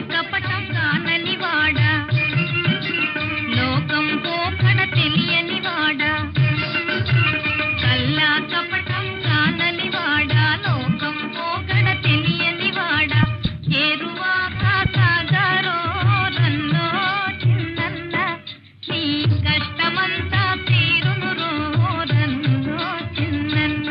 కపటం కానని వాడా లోకం పోకడ తెలియని వాడా కల్లా కపటం కానని వాడా లోకం పోకడ తెలియని వాడా చేరువాక సాగరో రన్నో చిన్నన్న నీ కష్టమంతా తీరును రో రన్నో చిన్నన్న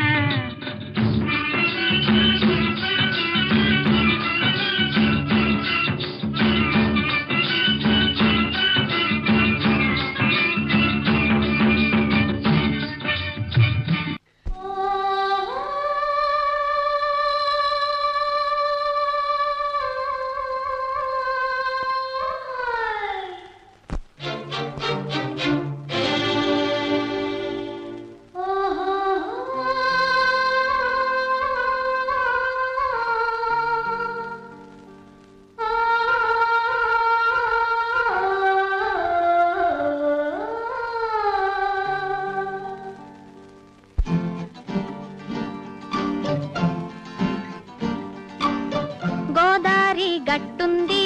గోదారి గట్టుంది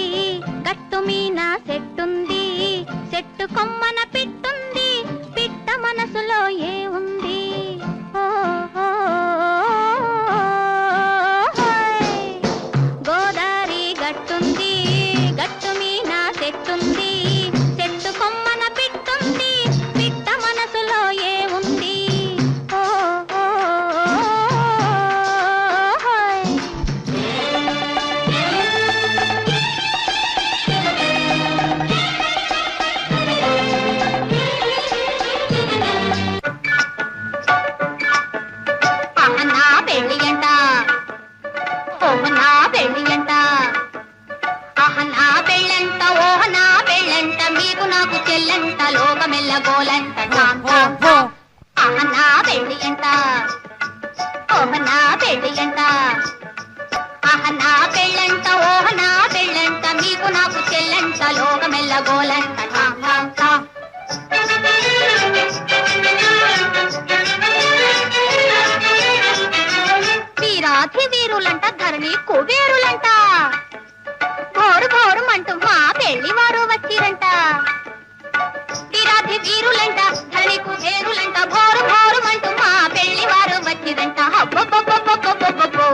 గట్టు మీన చెట్టుంది చెట్టు కొమ్మన పిట్టుంది పిట్ట మనసులో ఏ ఉంది గోదారి గట్టుంది గట్టు మీన చెట్టుంది చెట్టు కొమ్మన పిట్టుంది పిట్ట మనసులో ఏ ఉంది వీరాధి వీరులంట ధరణి కుబేరులంట భోరు భోరుమంటూ మా పెళ్లి వారు వచ్చిరంట వీరాధి వీరులంట ధరణి కుబేరులంట భోరు భోరుమంటూ మా పెళ్లి వారు వచ్చిరంట హబ్బబ్బబ్బబ్బబ్బబ్బబ్బో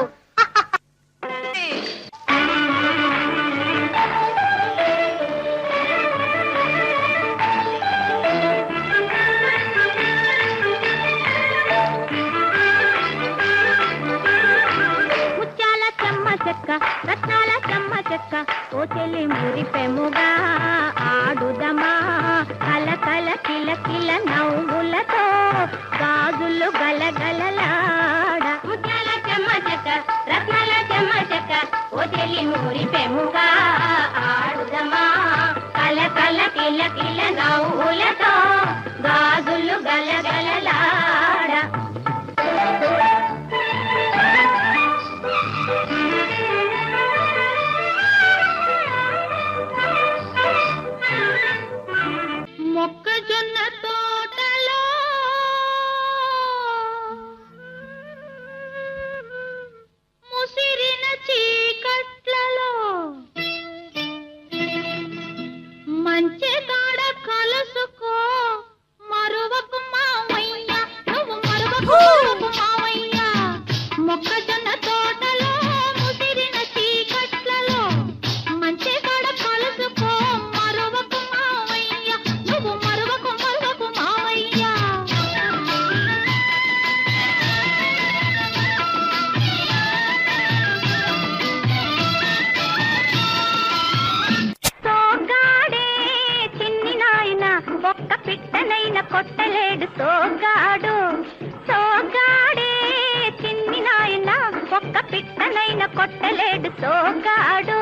రత్నాల చెమ్మ చెక్క ఓ చెల్లి మురిపెముగా ఆడుదమా కల కల కిల కిల నవ్వులతో గాజులు గలగలలాడ ముత్యాల చెమ్మ చెక్క రత్నాల చెమ్మ చెక్క ఓ చెల్లి మురిపెముగా ఆడుదమా కల కల కిల కిల నవ్వులతో గాజులు గలగలలాడ మొక్కజొన్న తోటలో ముసిరిన చీకట్లలో మంచి కాడ కలుసుకో మరువకు మావయ్య నువ్వు మరువకు మావయ్య మొక్కజొన్న తోటలో ముసిరిన చీకట్లలో మంచి కాడ కలుసుకో మరువకు మావయ్య నువ్వు మరువకు మరువకు మావయ్య సోగాడే చిన్ని నాయన ఒక్క పిట్టనైన కొట్టలేడు సోగాడు సోగాడే చిన్ని నాయన ఒక్క పిట్టనైన కొట్టలేడు సోగాడు